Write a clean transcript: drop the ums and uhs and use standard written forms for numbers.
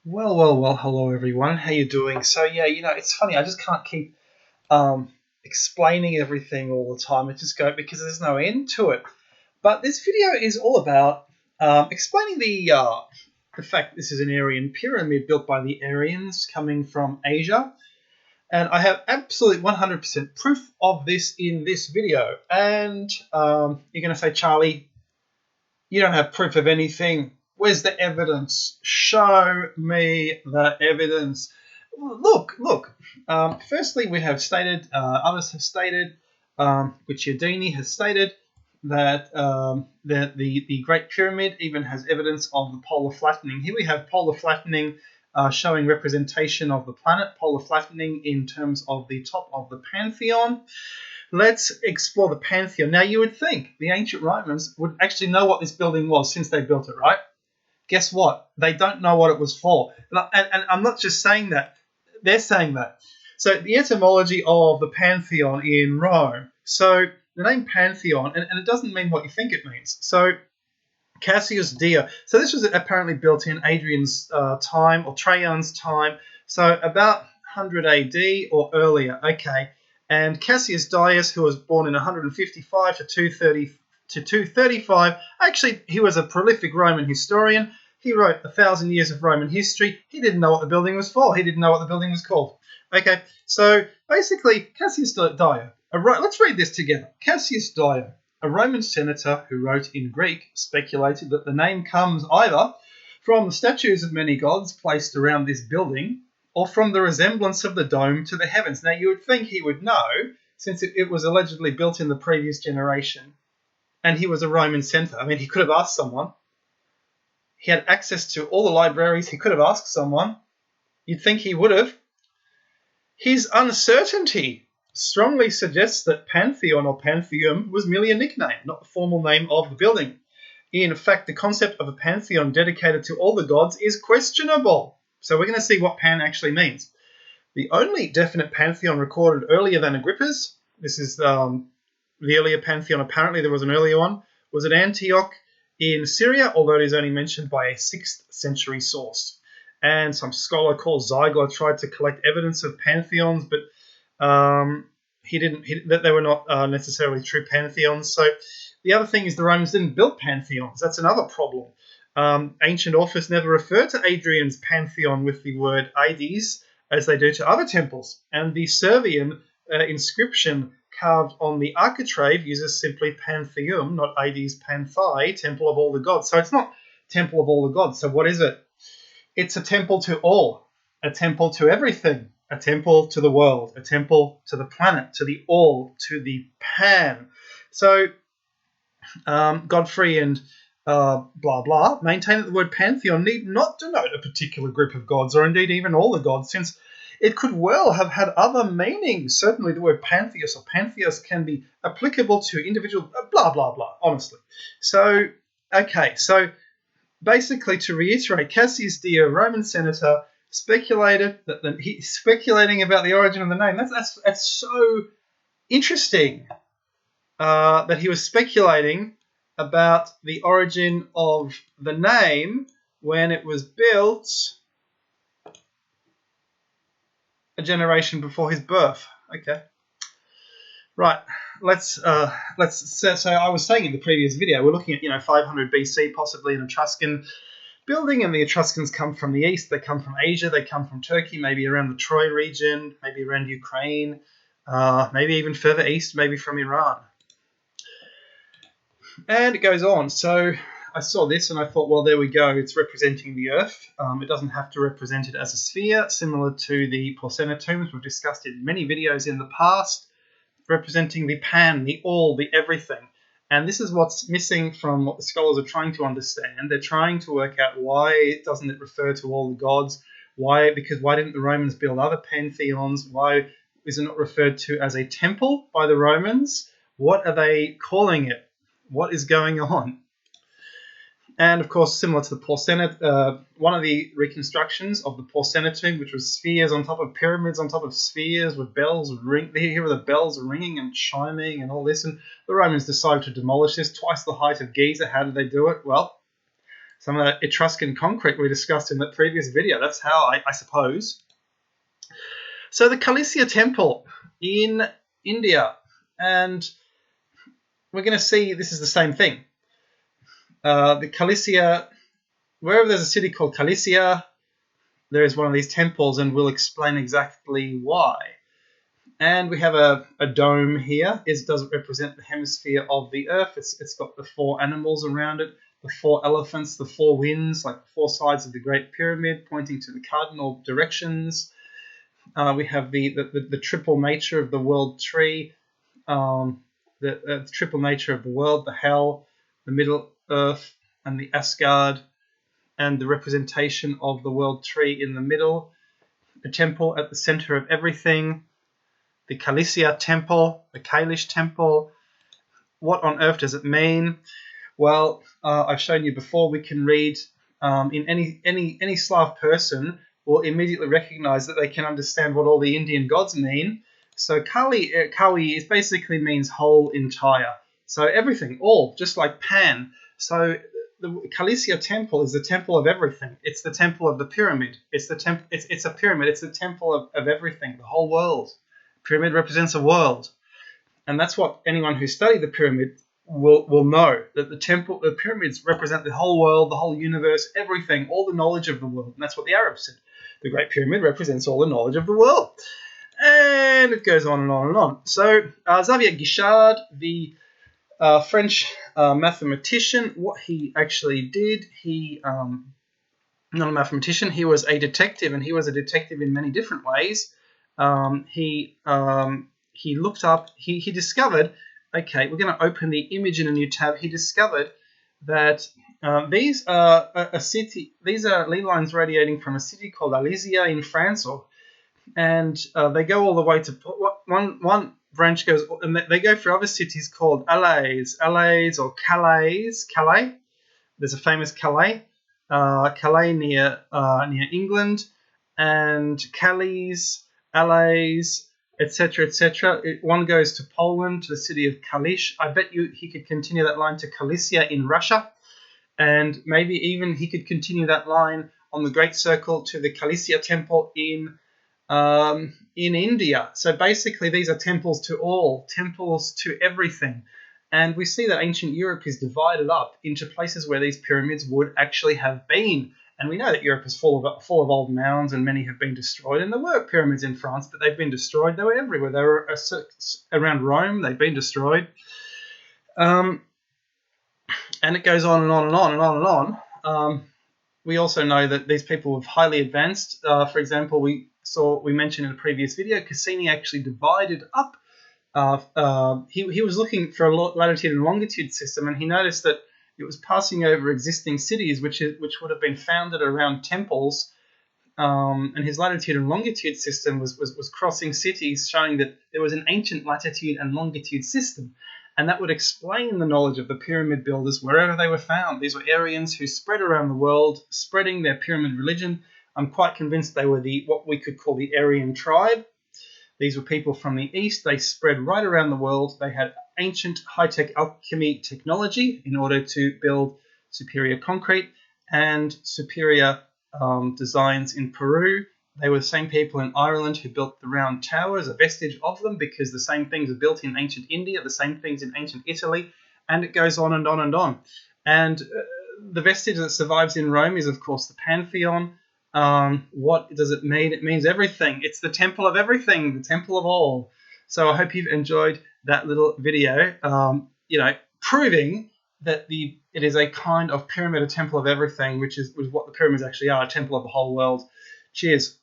Well, hello everyone. How you doing? So yeah, it's funny. I just can't keep explaining everything all the time. It just go because there's no end to it. But this video is all about explaining the fact this is an Aryan pyramid built by the Aryans coming from Asia, and I have absolute 100% proof of this in this video. And you're going to say, Charlie, you don't have proof of anything. Where's the evidence? Show me the evidence. Look. Firstly, we have stated, others have stated, Guicciardini has stated that the Great Pyramid even has evidence of the polar flattening. Here we have polar flattening showing representation of the planet, polar flattening in terms of the top of the Pantheon. Let's explore the Pantheon. Now, you would think the ancient Romans would actually know what this building was since they built it, right? Guess what? They don't know what it was for. And I'm not just saying that. They're saying that. So the etymology of the Pantheon in Rome. So the name Pantheon, and it doesn't mean what you think it means. So Cassius Dio. So this was apparently built in Adrian's time or Trajan's time. So about 100 AD or earlier. Okay. And Cassius Dias, who was born in 155 to 235, actually he was a prolific Roman historian. He wrote 1,000 years of Roman history. He didn't know what the building was for. He didn't know what the building was called. Okay, so basically Cassius Dio. Let's read this together. Cassius Dio, a Roman senator who wrote in Greek, speculated that the name comes either from the statues of many gods placed around this building or from the resemblance of the dome to the heavens. Now, you would think he would know, since it was allegedly built in the previous generation, and he was a Roman senator. I mean, he could have asked someone. He had access to all the libraries. He could have asked someone. You'd think he would have. His uncertainty strongly suggests that Pantheon or Pantheum was merely a nickname, not the formal name of the building. In fact, the concept of a pantheon dedicated to all the gods is questionable. So we're going to see what pan actually means. The only definite pantheon recorded earlier than Agrippa's, this is the earlier pantheon, apparently there was an earlier one, was at Antioch in Syria, although it is only mentioned by a 6th century source. And some scholar called Zygar tried to collect evidence of pantheons, but they were not necessarily true pantheons. So the other thing is the Romans didn't build pantheons. That's another problem. Ancient authors never refer to Adrian's pantheon with the word Aides, as they do to other temples. And the Servian inscription carved on the architrave uses simply Pantheum, not Aides Panthai, temple of all the gods. So it's not temple of all the gods. So what is it? It's a temple to all, a temple to everything, a temple to the world, a temple to the planet, to the all, to the pan. So Godfrey and blah blah maintain that the word pantheon need not denote a particular group of gods, or indeed even all the gods, since it could well have had other meanings. Certainly the word pantheos or pantheos can be applicable to individual blah blah blah, honestly. So basically, to reiterate, Cassius Dio, Roman senator, speculating about the origin of the name. That's so interesting that he was speculating about the origin of the name when it was built a generation before his birth. Okay. Right. So I was saying in the previous video, we're looking at 500 BC, possibly an Etruscan building, and the Etruscans come from the east. They come from Asia. They come from Turkey, maybe around the Troy region, maybe around Ukraine, maybe even further east, maybe from Iran. And it goes on. So I saw this and I thought, well, there we go. It's representing the Earth. It doesn't have to represent it as a sphere, similar to the Porcena tombs we've discussed in many videos in the past, representing the pan, the all, the everything. And this is what's missing from what the scholars are trying to understand. They're trying to work out why doesn't it refer to all the gods? Why didn't the Romans build other pantheons? Why is it not referred to as a temple by the Romans? What are they calling it? What is going on? And of course, similar to the Porcena, one of the reconstructions of the Porcena tomb, which was spheres on top of pyramids on top of spheres with bells ring. Here were the bells ringing and chiming and all this. And the Romans decided to demolish this, twice the height of Giza. How did they do it? Well, some of that Etruscan concrete we discussed in the previous video. That's how I suppose. So the Kalisya Temple in India, and we're going to see this is the same thing. The Kalisya, wherever there's a city called Kalisya, there is one of these temples, and we'll explain exactly why. And we have a dome here. It doesn't represent the hemisphere of the Earth. It's got the 4 animals around it, the 4 elephants, the 4 winds, like the 4 sides of the Great Pyramid, pointing to the cardinal directions. We have the triple nature of the world tree, the triple nature of the world, the Hell, the Middle Earth, and the Asgard, and the representation of the world tree in the middle, the temple at the center of everything, the Kalisya Temple, the Kailash Temple. What on earth does it mean? Well, I've shown you before. We can read in any Slav person will immediately recognize that they can understand what all the Indian gods mean. So Kali is basically means whole, entire. So everything, all, just like Pan. So the Kalisya Temple is the temple of everything. It's the temple of the pyramid. It's a pyramid. It's the temple of everything, the whole world. Pyramid represents a world, and that's what anyone who studied the pyramid will know, that the pyramids represent the whole world, the whole universe, everything, all the knowledge of the world. And that's what the Arabs said. The Great Pyramid represents all the knowledge of the world. And it goes on and on and on. So Xavier Guichard, the French mathematician, what he actually did, he not a mathematician, he was a detective, and he was a detective in many different ways. He looked up, he discovered, okay, we're going to open the image in a new tab. He discovered that these are ley lines radiating from a city called Alésia in France, and they go all the way to one branch goes, and they go for other cities called Alais or Calais. There's a famous Calais near England, and Calais, Alais, etc., etc. One goes to Poland, to the city of Kalisz. I bet you he could continue that line to Kalisya in Russia, and maybe even he could continue that line on the Great Circle to the Kalisya Temple in India. So basically, these are temples to all, temples to everything. And we see that ancient Europe is divided up into places where these pyramids would actually have been. And we know that Europe is full of old mounds, and many have been destroyed. And there were pyramids in France, but they've been destroyed. They were everywhere. They were around Rome. They've been destroyed. And it goes on and on and on and on and on. We also know that these people were highly advanced. For example, we mentioned in a previous video, Cassini actually divided up. He was looking for a latitude and longitude system, and he noticed that it was passing over existing cities, which would have been founded around temples, and his latitude and longitude system was crossing cities, showing that there was an ancient latitude and longitude system, and that would explain the knowledge of the pyramid builders wherever they were found. These were Aryans who spread around the world, spreading their pyramid religion. I'm quite convinced they were what we could call the Aryan tribe. These were people from the East. They spread right around the world. They had ancient high-tech alchemy technology in order to build superior concrete and superior designs in Peru. They were the same people in Ireland who built the round towers, a vestige of them, because the same things are built in ancient India, the same things in ancient Italy, and it goes on and on and on. And the vestige that survives in Rome is, of course, the Pantheon. What does it mean? It means everything. It's the temple of everything, the temple of all. So I hope you've enjoyed that little video, proving that it is a kind of pyramid, a temple of everything, which is what the pyramids actually are, a temple of the whole world. Cheers.